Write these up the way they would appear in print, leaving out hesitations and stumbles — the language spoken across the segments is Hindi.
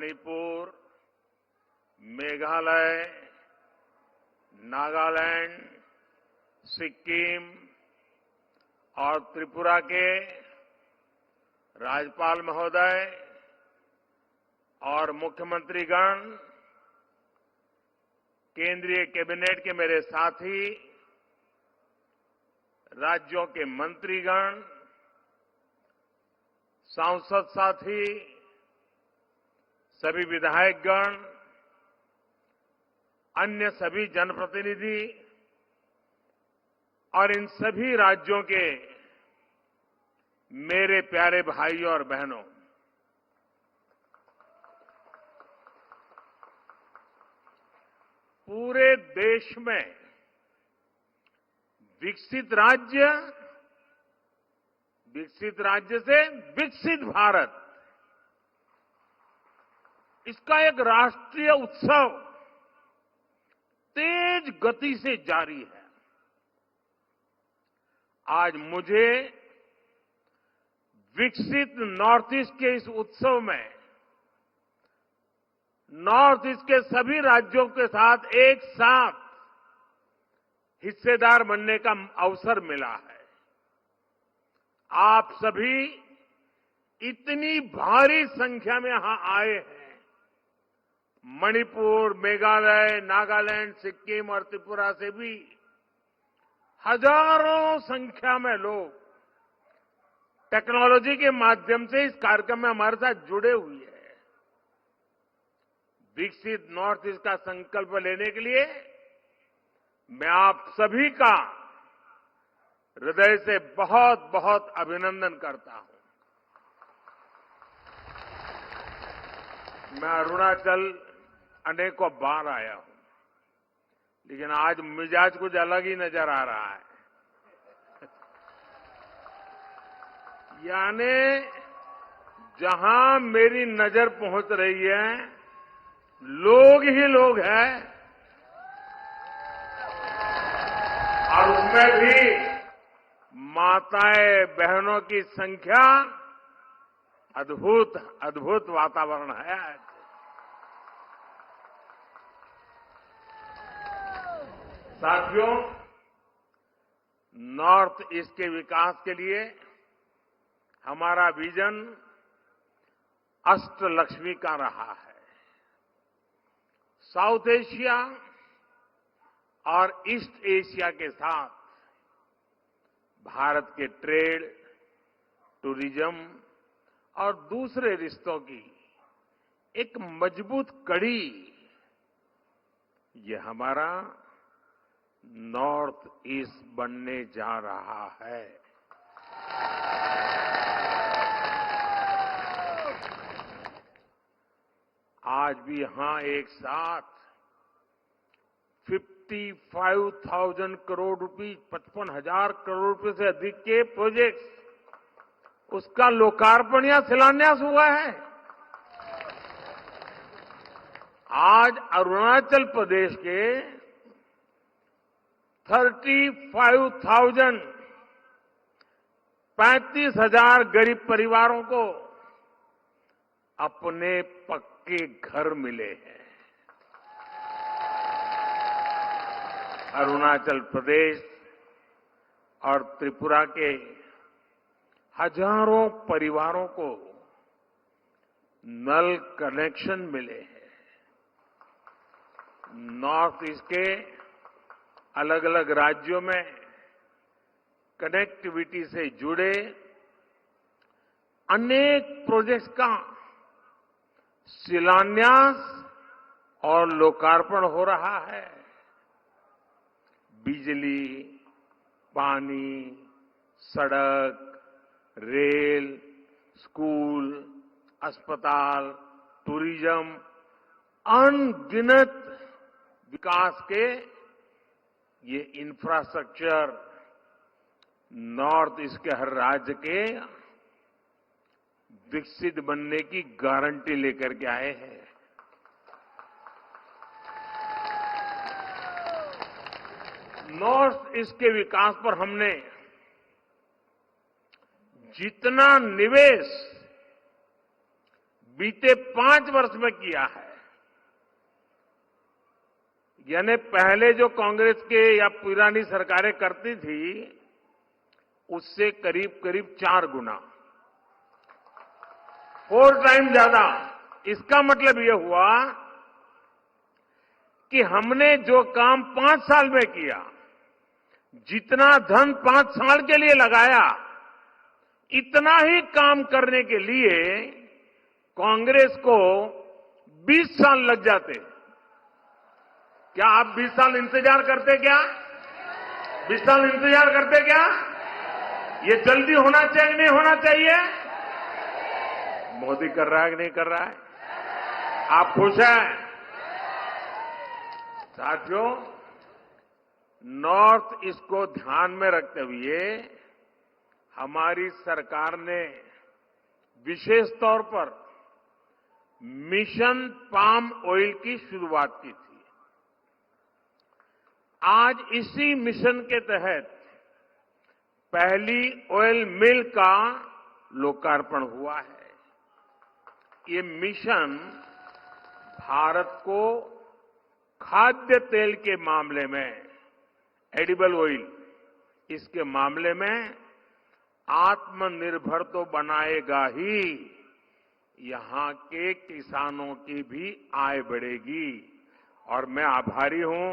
मणिपुर, मेघालय, नागालैंड, सिक्किम और त्रिपुरा के राज्यपाल महोदय और मुख्यमंत्रीगण, केंद्रीय कैबिनेट के मेरे साथी, राज्यों के मंत्रीगण, सांसद साथी, सभी विधायकगण, अन्य सभी जनप्रतिनिधि और इन सभी राज्यों के मेरे प्यारे भाइयों और बहनों, पूरे देश में विकसित राज्य से विकसित भारत, इसका एक राष्ट्रीय उत्सव तेज गति से जारी है। आज मुझे विकसित नॉर्थ ईस्ट के इस उत्सव में नॉर्थ ईस्ट के सभी राज्यों के साथ एक साथ हिस्सेदार बनने का अवसर मिला है। आप सभी इतनी भारी संख्या में यहां आए हैं। मणिपुर, मेघालय, नागालैंड, सिक्किम और त्रिपुरा से भी हजारों संख्या में लोग टेक्नोलॉजी के माध्यम से इस कार्यक्रम में हमारे साथ जुड़े हुए हैं। विकसित नॉर्थ ईस्ट का संकल्प लेने के लिए मैं आप सभी का हृदय से बहुत बहुत अभिनंदन करता हूं। मैं अरुणाचल अनेकों बार आया हूं, लेकिन आज मिजाज कुछ अलग ही नजर आ रहा है। यानी जहां मेरी नजर पहुंच रही है, लोग ही लोग हैं और उसमें भी माताएं बहनों की संख्या अद्भुत वातावरण है। साथियों, नॉर्थ ईस्ट के विकास के लिए हमारा विजन अष्टलक्ष्मी का रहा है। साउथ एशिया और ईस्ट एशिया के साथ भारत के ट्रेड, टूरिज्म और दूसरे रिश्तों की एक मजबूत कड़ी, ये हमारा नॉर्थ ईस्ट बनने जा रहा है। आज भी यहां एक साथ 55,000 करोड़ रुपए, 55,000 करोड़ रुपए से अधिक के प्रोजेक्ट्स, उसका लोकार्पण या शिलान्यास हुआ है। आज अरुणाचल प्रदेश के 35,000 गरीब परिवारों को अपने पक्के घर मिले हैं। अरुणाचल प्रदेश और त्रिपुरा के हजारों परिवारों को नल कनेक्शन मिले हैं। नॉर्थ ईस्ट के अलग अलग राज्यों में कनेक्टिविटी से जुड़े अनेक प्रोजेक्ट्स का शिलान्यास और लोकार्पण हो रहा है। बिजली, पानी, सड़क, रेल, स्कूल, अस्पताल, टूरिज्म, अनगिनत विकास के ये इंफ्रास्ट्रक्चर नॉर्थ ईस्ट के हर राज्य के विकसित बनने की गारंटी लेकर के आए हैं। नॉर्थ ईस्ट के विकास पर हमने जितना निवेश बीते 5 वर्ष में किया है। यानी पहले जो कांग्रेस के या पुरानी सरकारें करती थी, उससे करीब करीब 4 गुना, 4 टाइम ज्यादा। इसका मतलब यह हुआ कि हमने जो काम 5 साल में किया, जितना धन 5 साल के लिए लगाया, इतना ही काम करने के लिए कांग्रेस को 20 साल लग जाते। क्या आप 20 साल इंतजार करते क्या? 20 साल इंतजार करते क्या? ये जल्दी होना चाहिए, नहीं होना चाहिए? मोदी कर रहा है कि नहीं कर रहा है? आप खुश हैं? साथियों, नॉर्थ ईस्ट को ध्यान में रखते हुए हमारी सरकार ने विशेष तौर पर मिशन पाम ऑयल की शुरुआत की थी। आज इसी मिशन के तहत पहली ऑयल मिल का लोकार्पण हुआ है। ये मिशन भारत को खाद्य तेल के मामले में, एडिबल ऑयल, इसके मामले में आत्मनिर्भर तो बनाएगा ही, यहां के किसानों की भी आय बढ़ेगी। और मैं आभारी हूं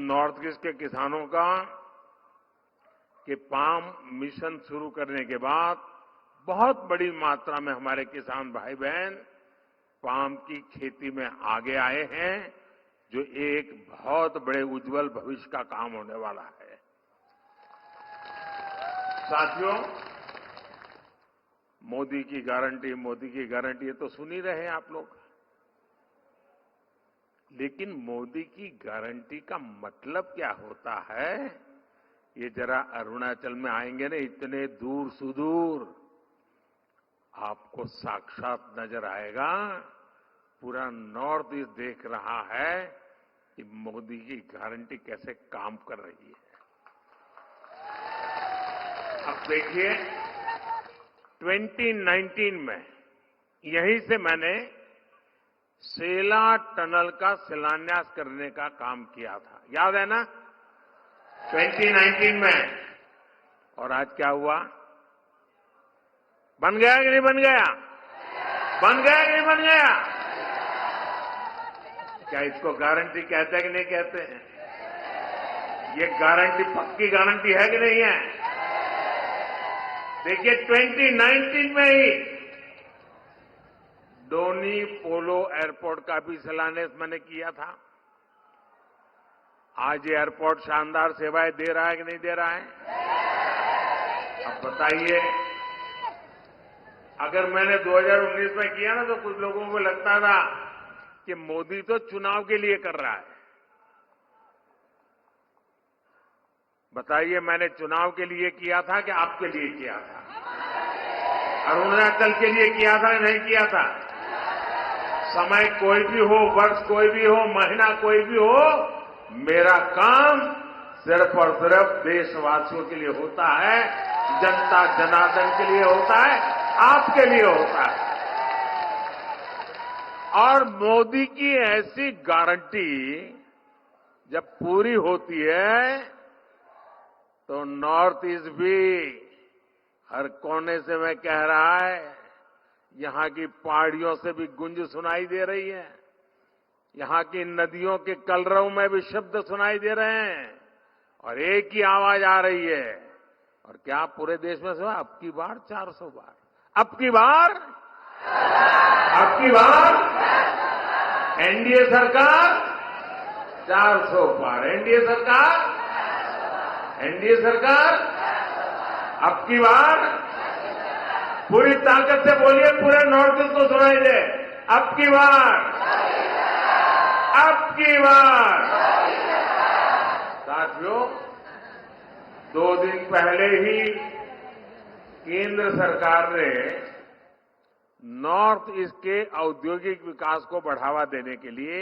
नॉर्थ ईस्ट के किसानों का कि पाम मिशन शुरू करने के बाद बहुत बड़ी मात्रा में हमारे किसान भाई बहन पाम की खेती में आगे आए हैं, जो एक बहुत बड़े उज्जवल भविष्य का काम होने वाला है। साथियों, मोदी की गारंटी, ये तो सुन ही रहे हैं आप लोग। लेकिन मोदी की गारंटी का मतलब क्या होता है, ये जरा अरुणाचल में आएंगे ना, इतने दूर सुदूर आपको साक्षात नजर आएगा। पूरा नॉर्थ ईस्ट देख रहा है कि मोदी की गारंटी कैसे काम कर रही है। अब देखिए, 2019 में यहीं से मैंने सेला टनल का शिलान्यास करने का काम किया था, याद है ना? 2019 में। और आज क्या हुआ? बन गया कि नहीं बन गया? बन गया कि नहीं बन गया? क्या इसको गारंटी कहते हैं कि नहीं कहते हैं? ये गारंटी पक्की गारंटी है कि नहीं है? देखिए, 2019 में ही डोनी पोलो एयरपोर्ट का भी शिलान्यास मैंने किया था। आज ये एयरपोर्ट शानदार सेवाएं दे रहा है कि नहीं दे रहा है? अब बताइए, अगर मैंने 2019 में किया ना, तो कुछ लोगों को लगता था कि मोदी तो चुनाव के लिए कर रहा है। बताइए, मैंने चुनाव के लिए किया था कि आपके लिए किया था? अरुणाचल के लिए किया था कि नहीं किया था? समय कोई भी हो, वर्ष कोई भी हो, महीना कोई भी हो, मेरा काम सिर्फ और सिर्फ देशवासियों के लिए होता है, जनता जनार्दन के लिए होता है, आपके लिए होता है। और मोदी की ऐसी गारंटी जब पूरी होती है तो नॉर्थ ईस्ट भी हर कोने से मैं कह रहा है, यहां की पहाड़ियों से भी गूंज सुनाई दे रही है, यहां की नदियों के कलरव में भी शब्द सुनाई दे रहे हैं, और एक ही आवाज आ रही है। और क्या पूरे देश में सुना? अब की बार 400 बार, अब की बार एनडीए सरकार 400 पार, एनडीए सरकार अब की बार पूरी ताकत से बोलिए, पूरे नॉर्थ ईस्ट को सुनाई दे, अब की बार। साथियों, 2 दिन पहले ही केंद्र सरकार ने नॉर्थ ईस्ट के औद्योगिक विकास को बढ़ावा देने के लिए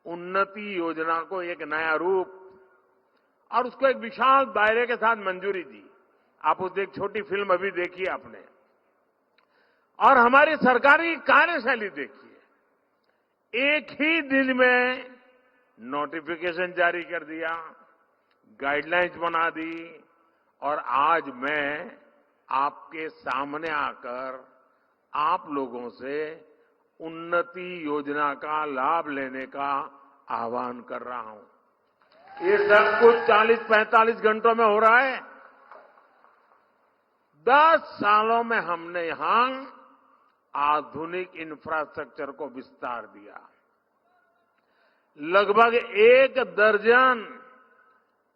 उन्नति योजना को एक नया रूप और उसको एक विशाल दायरे के साथ मंजूरी दी। आप उसकी एक छोटी फिल्म अभी देखी आपने। और हमारी सरकारी कार्यशैली देखिए, एक ही दिन में नोटिफिकेशन जारी कर दिया, गाइडलाइंस बना दी और आज मैं आपके सामने आकर आप लोगों से उन्नति योजना का लाभ लेने का आह्वान कर रहा हूं। ये सब कुछ 40-45 घंटों में हो रहा है। 10 सालों में हमने यहां आधुनिक इंफ्रास्ट्रक्चर को विस्तार दिया, लगभग 1 दर्जन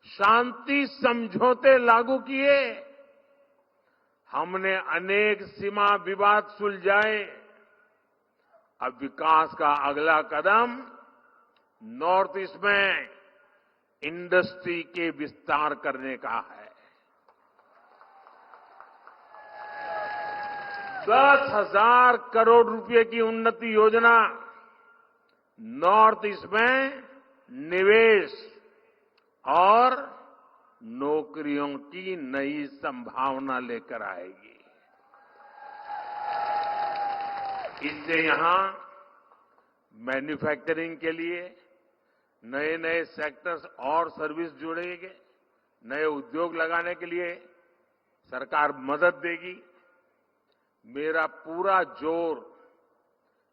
शांति समझौते लागू किए, हमने अनेक सीमा विवाद सुलझाए। अब विकास का अगला कदम नॉर्थ ईस्ट में इंडस्ट्री के विस्तार करने का है। 10,000 करोड़ रुपए की उन्नति योजना नॉर्थ ईस्ट में निवेश और नौकरियों की नई संभावना लेकर आएगी। इससे यहां मैन्युफैक्चरिंग के लिए नए नए सेक्टर्स और सर्विस जुड़ेंगे, नए उद्योग लगाने के लिए सरकार मदद देगी। मेरा पूरा जोर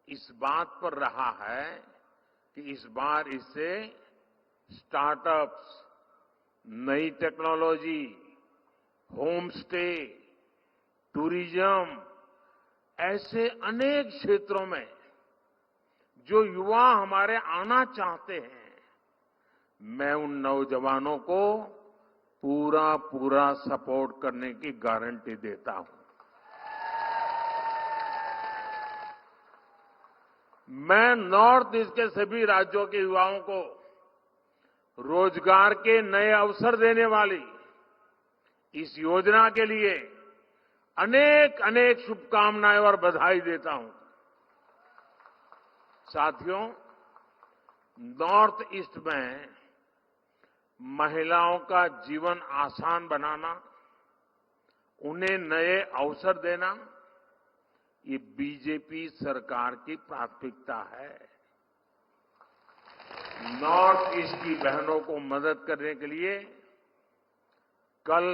इस बात पर रहा है कि इस बार इससे स्टार्टअप्स, नई टेक्नोलॉजी, होम स्टे, टूरिज्म, ऐसे अनेक क्षेत्रों में जो युवा हमारे आना चाहते हैं, मैं उन नौजवानों को पूरा सपोर्ट करने की गारंटी देता हूं। मैं नॉर्थ ईस्ट के सभी राज्यों के युवाओं को रोजगार के नए अवसर देने वाली इस योजना के लिए अनेक अनेक शुभकामनाएं और बधाई देता हूं। साथियों, नॉर्थ ईस्ट में महिलाओं का जीवन आसान बनाना, उन्हें नए अवसर देना, ये बीजेपी सरकार की प्राथमिकता है। नॉर्थ ईस्ट की बहनों को मदद करने के लिए कल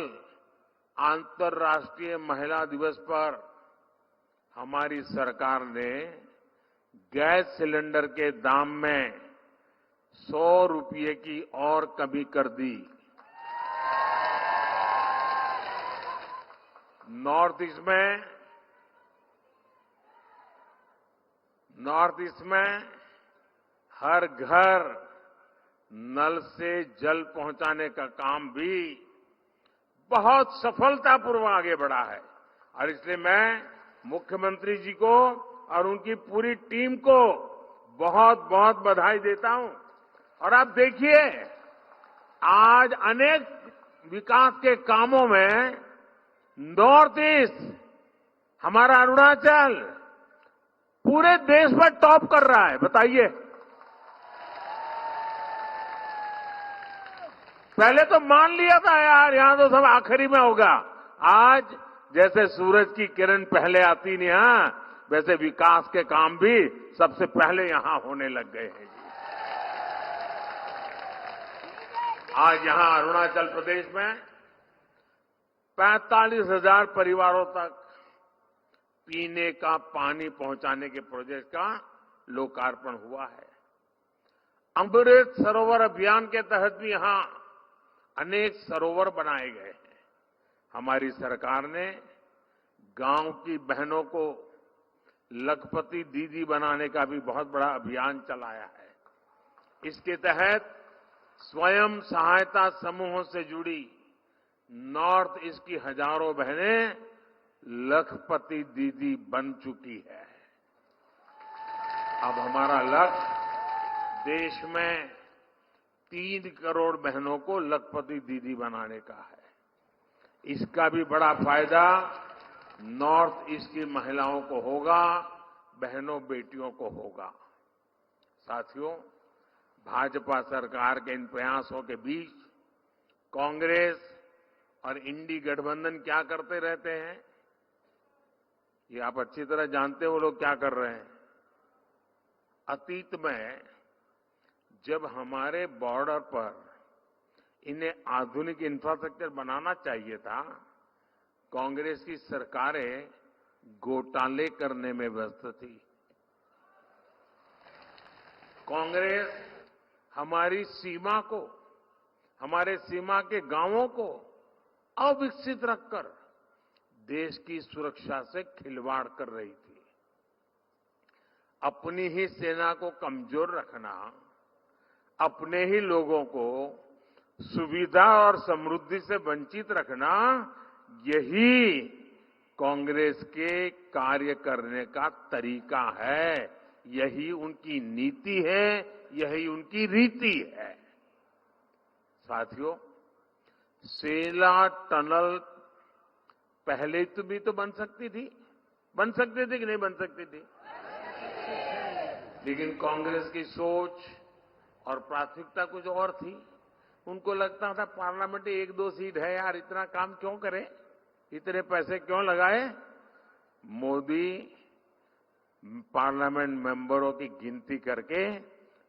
अंतर्राष्ट्रीय महिला दिवस पर हमारी सरकार ने गैस सिलेंडर के दाम में 100 रुपये की और कमी कर दी। नॉर्थ ईस्ट में हर घर नल से जल पहुंचाने का काम भी बहुत सफलतापूर्वक आगे बढ़ा है और इसलिए मैं मुख्यमंत्री जी को और उनकी पूरी टीम को बहुत बहुत बधाई देता हूं। और आप देखिए, आज अनेक विकास के कामों में नॉर्थ ईस्ट, हमारा अरुणाचल पूरे देश में टॉप कर रहा है। बताइए, पहले तो मान लिया था यार यहां तो सब आखिरी में होगा। आज जैसे सूरज की किरण पहले आती नहीं, वैसे विकास के काम भी सबसे पहले यहां होने लग गए हैं। आज यहां अरुणाचल प्रदेश में 45,000 परिवारों तक पीने का पानी पहुंचाने के प्रोजेक्ट का लोकार्पण हुआ है। अमृत सरोवर अभियान के तहत भी यहां अनेक सरोवर बनाए गए हैं। हमारी सरकार ने गांव की बहनों को लखपति दीदी बनाने का भी बहुत बड़ा अभियान चलाया है। इसके तहत स्वयं सहायता समूहों से जुड़ी नॉर्थ ईस्ट की हजारों बहनें लखपति दीदी बन चुकी है। अब हमारा लक्ष्य देश में 3 करोड़ बहनों को लखपति दीदी बनाने का है। इसका भी बड़ा फायदा नॉर्थ ईस्ट की महिलाओं को होगा, बहनों बेटियों को होगा। साथियों, भाजपा सरकार के इन प्रयासों के बीच कांग्रेस और इंडी गठबंधन क्या करते रहते हैं? ये आप अच्छी तरह जानते हो वो लोग क्या कर रहे हैं। अतीत में जब हमारे बॉर्डर पर इन्हें आधुनिक इंफ्रास्ट्रक्चर बनाना चाहिए था, कांग्रेस की सरकारें घोटाले करने में व्यस्त थी। कांग्रेस हमारी सीमा को, हमारे सीमा के गांवों को अविकसित रखकर देश की सुरक्षा से खिलवाड़ कर रही थी। अपनी ही सेना को कमजोर रखना, अपने ही लोगों को सुविधा और समृद्धि से वंचित रखना, यही कांग्रेस के कार्य करने का तरीका है, यही उनकी नीति है, यही उनकी रीति है। साथियों, सेला टनल पहले तो भी तो बन सकती थी कि नहीं बन सकती थी? लेकिन कांग्रेस की सोच और प्राथमिकता कुछ और थी। उनको लगता था पार्लियामेंट में 1-2 सीट है यार, इतना काम क्यों करें, इतने पैसे क्यों लगाए। मोदी पार्लियामेंट मेंबरों की गिनती करके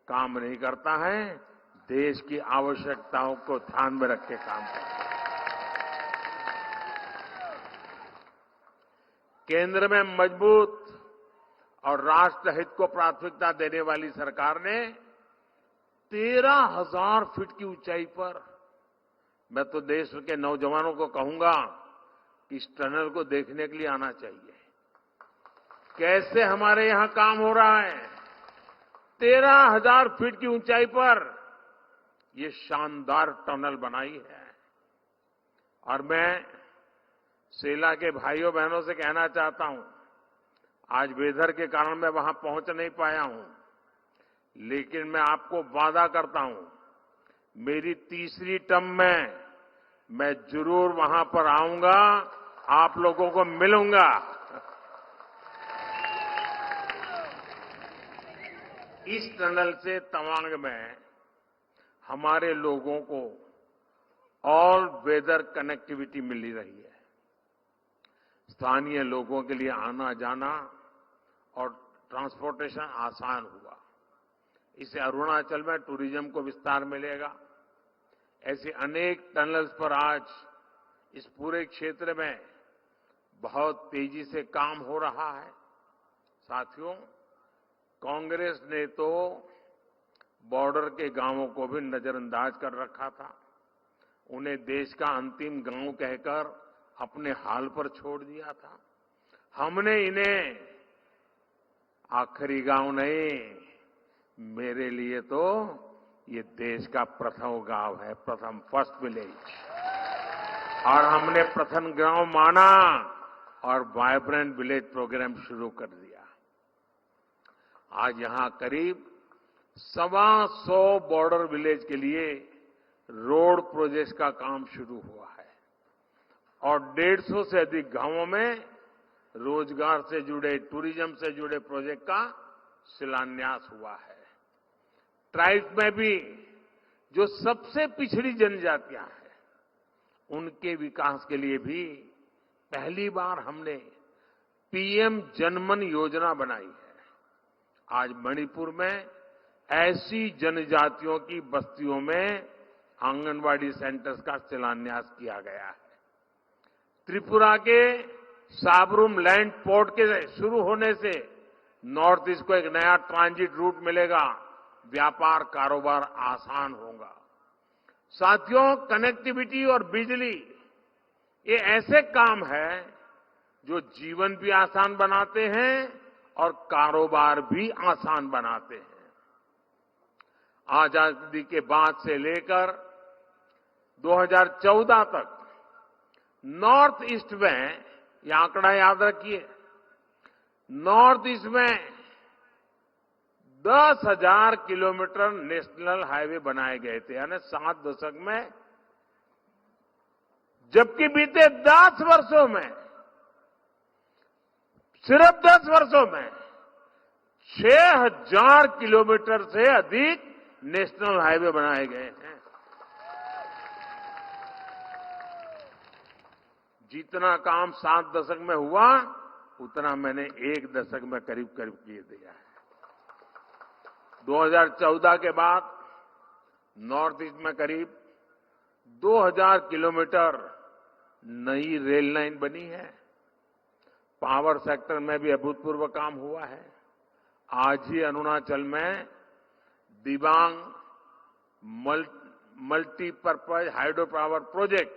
काम नहीं करता है, देश की आवश्यकताओं को ध्यान में रख के काम करता है। केंद्र में मजबूत और राष्ट्रहित को प्राथमिकता देने वाली सरकार ने 13,000 फीट की ऊंचाई पर, मैं तो देश के नौजवानों को कहूंगा कि इस टनल को देखने के लिए आना चाहिए। कैसे हमारे यहां काम हो रहा है। 13,000 फीट की ऊंचाई पर ये शानदार टनल बनाई है। और मैं सेला के भाइयों बहनों से कहना चाहता हूं, आज वेदर के कारण मैं वहां पहुंच नहीं पाया हूं, लेकिन मैं आपको वादा करता हूं, मेरी तीसरी टर्म में मैं जरूर वहां पर आऊंगा, आप लोगों को मिलूंगा। इस टनल से तवांग में हमारे लोगों को ऑल वेदर कनेक्टिविटी मिल रही है। स्थानीय लोगों के लिए आना जाना और ट्रांसपोर्टेशन आसान हुआ। इससे अरुणाचल में टूरिज्म को विस्तार मिलेगा। ऐसे अनेक टनल्स पर आज इस पूरे क्षेत्र में बहुत तेजी से काम हो रहा है। साथियों, कांग्रेस ने तो बॉर्डर के गांवों को भी नजरअंदाज कर रखा था। उन्हें देश का अंतिम गांव कहकर अपने हाल पर छोड़ दिया था। हमने इन्हें आखिरी गांव नहीं, मेरे लिए तो ये देश का प्रथम गांव है, प्रथम फर्स्ट विलेज। और हमने प्रथम गांव माना और वाइब्रेंट विलेज प्रोग्राम शुरू कर दिया। आज यहां करीब 125 बॉर्डर विलेज के लिए रोड प्रोजेक्ट का काम शुरू हुआ है और 150 से अधिक गांवों में रोजगार से जुड़े, टूरिज्म से जुड़े प्रोजेक्ट का शिलान्यास हुआ है। ट्राइब्स में भी जो सबसे पिछड़ी जनजातियां हैं, उनके विकास के लिए भी पहली बार हमने पीएम जनमन योजना बनाई है। आज मणिपुर में ऐसी जनजातियों की बस्तियों में आंगनवाड़ी सेंटर्स का शिलान्यास किया गया है। त्रिपुरा के साबरूम लैंड पोर्ट के शुरू होने से नॉर्थ ईस्ट को एक नया ट्रांजिट रूट मिलेगा, व्यापार कारोबार आसान होगा। साथियों, कनेक्टिविटी और बिजली ये ऐसे काम है जो जीवन भी आसान बनाते हैं और कारोबार भी आसान बनाते हैं। आजादी के बाद से लेकर 2014 तक नॉर्थ ईस्ट में, यह आंकड़ा याद रखिए, नॉर्थ ईस्ट में 10,000 किलोमीटर नेशनल हाईवे बनाए गए थे, यानी 7 दशक में। जबकि बीते 10 वर्षों में, सिर्फ 10 वर्षों में 6,000 किलोमीटर से अधिक नेशनल हाईवे बनाए गए हैं। जितना काम 7 दशक में हुआ, उतना मैंने एक दशक में करीब करीब किए दिया है। 2014 के बाद नॉर्थ ईस्ट में करीब 2000 किलोमीटर नई रेल लाइन बनी है। पावर सेक्टर में भी अभूतपूर्व काम हुआ है। आज ही अरुणाचल में Dibang multipurpose hydro power project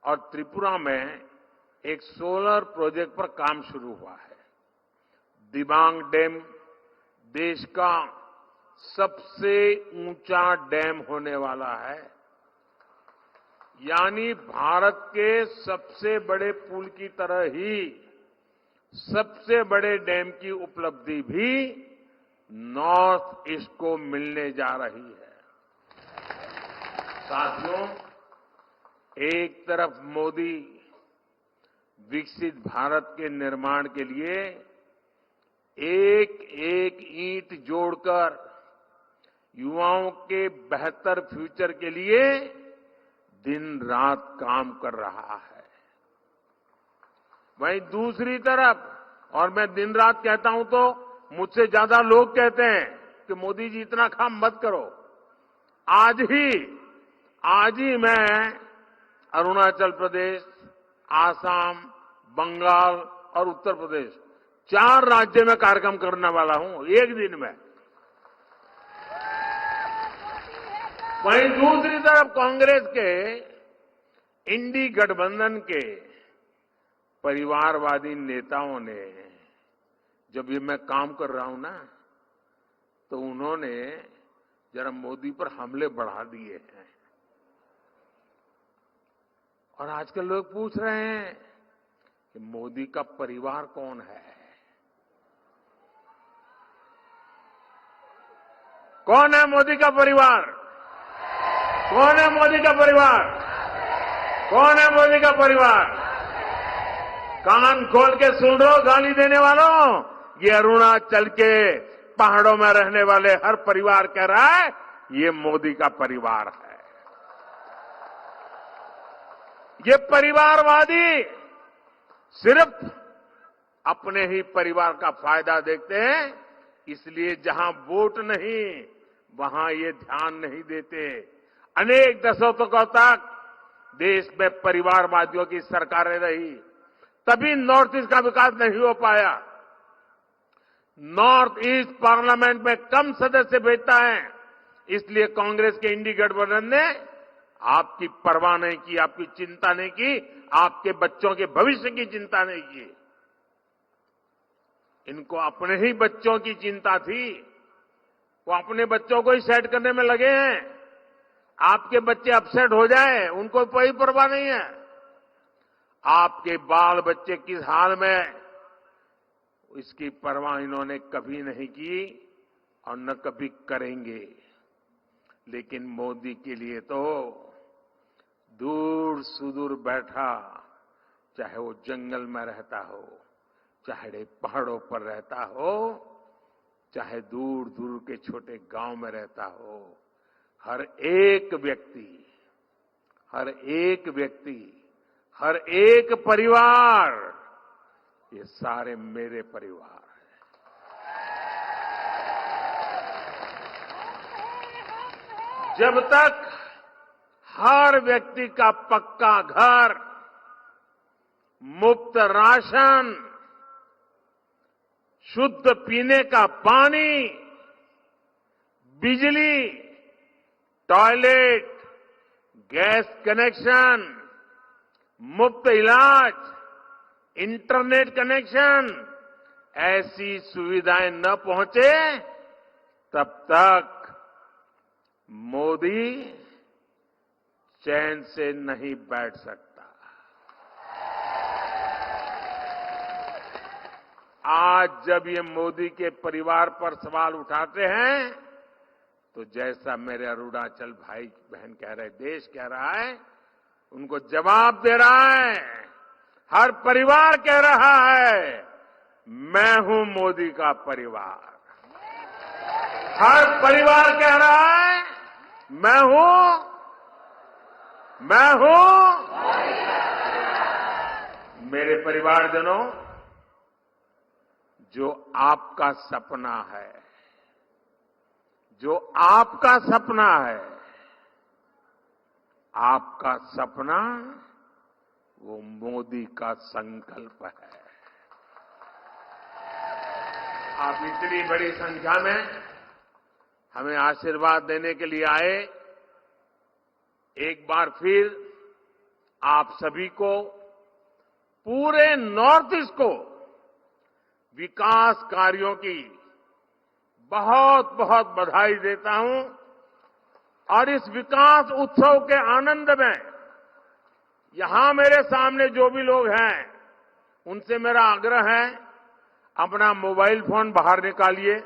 और त्रिपुरा में एक सोलर प्रोजेक्ट पर काम शुरू हुआ है। दिबांग डैम देश का सबसे ऊंचा डैम होने वाला है, यानी भारत के सबसे बड़े पुल की तरह ही सबसे बड़े डैम की उपलब्धि भी नॉर्थ ईस्ट को मिलने जा रही है। साथियों, एक तरफ मोदी विकसित भारत के निर्माण के लिए एक एक ईंट जोड़कर युवाओं के बेहतर फ्यूचर के लिए दिन रात काम कर रहा है, वहीं दूसरी तरफ, और मैं दिन रात कहता हूं तो मुझसे ज्यादा लोग कहते हैं कि मोदी जी इतना काम मत करो। आज ही मैं अरुणाचल प्रदेश, आसाम, बंगाल और उत्तर प्रदेश 4 राज्य में कार्यक्रम करने वाला हूं एक दिन में। वहीं दूसरी तरफ कांग्रेस के इंडी गठबंधन के परिवारवादी नेताओं ने, जब ये मैं काम कर रहा हूं ना, तो उन्होंने जरा मोदी पर हमले बढ़ा दिए हैं। और आजकल लोग पूछ रहे हैं कि मोदी का परिवार कौन है? कौन है मोदी का परिवार? कौन है मोदी का परिवार? कौन है मोदी का परिवार? कान खोल के सुन लो गाली देने वालों, ये अरुणाचल के पहाड़ों में रहने वाले हर परिवार कह रहा है ये मोदी का परिवार है। ये परिवारवादी सिर्फ अपने ही परिवार का फायदा देखते हैं, इसलिए जहां वोट नहीं वहां ये ध्यान नहीं देते। अनेक दशकों तक देश में परिवारवादियों की सरकारें रही, तभी नॉर्थ ईस्ट का विकास नहीं हो पाया। नॉर्थ ईस्ट पार्लियामेंट में कम सदस्य भेजता है, इसलिए कांग्रेस के इंडी गठबंधन ने आपकी परवाह नहीं की, आपकी चिंता नहीं की, आपके बच्चों के भविष्य की चिंता नहीं की। इनको अपने ही बच्चों की चिंता थी, वो अपने बच्चों को ही सेट करने में लगे हैं। आपके बच्चे अपसेट हो जाए उनको कोई परवाह नहीं है। आपके बाल बच्चे किस हाल में, इसकी परवाह इन्होंने कभी नहीं की और न कभी करेंगे। लेकिन मोदी के लिए तो दूर सुदूर बैठा, चाहे वो जंगल में रहता हो, चाहे पहाड़ों पर रहता हो, चाहे दूर दूर के छोटे गांव में रहता हो, हर एक व्यक्ति, हर एक परिवार, ये सारे मेरे परिवार हैं। जब तक हर व्यक्ति का पक्का घर, मुफ्त राशन, शुद्ध पीने का पानी, बिजली, टॉयलेट, गैस कनेक्शन, मुफ्त इलाज, इंटरनेट कनेक्शन, ऐसी सुविधाएं न पहुंचे तब तक मोदी चैन से नहीं बैठ सकता। आज जब ये मोदी के परिवार पर सवाल उठाते हैं, तो जैसा मेरे अरुणाचल भाई बहन कह रहे, देश कह रहा है, उनको जवाब दे रहा है। हर परिवार कह रहा है मैं हूं मोदी का परिवार। हर परिवार कह रहा है मैं हूं। मेरे परिवारजनों, जो आपका सपना है, जो आपका सपना है, आपका सपना वो मोदी का संकल्प है। आप इतनी बड़ी संख्या में हमें आशीर्वाद देने के लिए आए। एक बार फिर आप सभी को, पूरे नॉर्थ ईस्ट को विकास कार्यों की बहुत बहुत बधाई देता हूं। और इस विकास उत्सव के आनंद में यहां मेरे सामने जो भी लोग हैं, उनसे मेरा आग्रह है, अपना मोबाइल फोन बाहर निकालिए।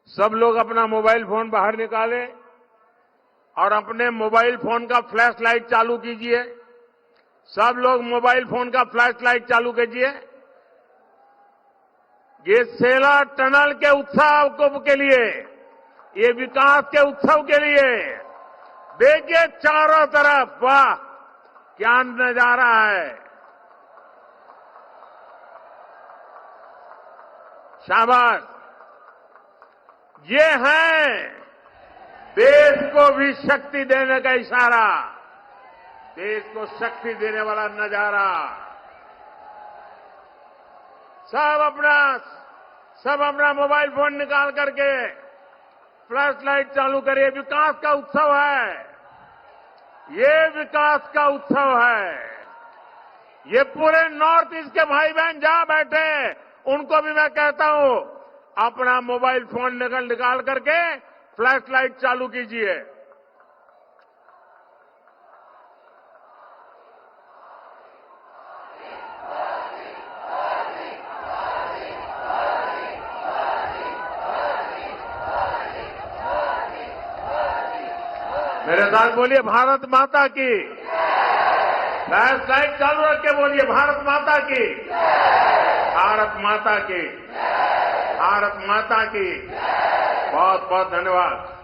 सब लोग अपना मोबाइल फोन बाहर निकालें और अपने मोबाइल फोन का फ्लैश लाइट चालू कीजिए। सब लोग मोबाइल फोन का फ्लैश लाइट चालू कीजिए। ये सेला टनल के उत्सव के लिए, ये विकास के उत्सव के लिए देखिए चारों तरफ, वाह क्या नजारा है। शाबाश। ये है देश को भी शक्ति देने का इशारा, देश को शक्ति देने वाला नजारा। सब अपना मोबाइल फोन निकाल करके फ्लैश लाइट चालू करिए। विकास का उत्सव है, ये विकास का उत्सव है। ये पूरे नॉर्थ ईस्ट के भाई बहन जहां बैठे, उनको भी मैं कहता हूं, अपना मोबाइल फोन निकाल करके फ्लैश लाइट चालू कीजिए। मेरे साथ बोलिए भारत माता की। फ्लैश लाइट चालू रख के बोलिए भारत माता की, भारत माता की, भारत माता की। बहुत बहुत धन्यवाद।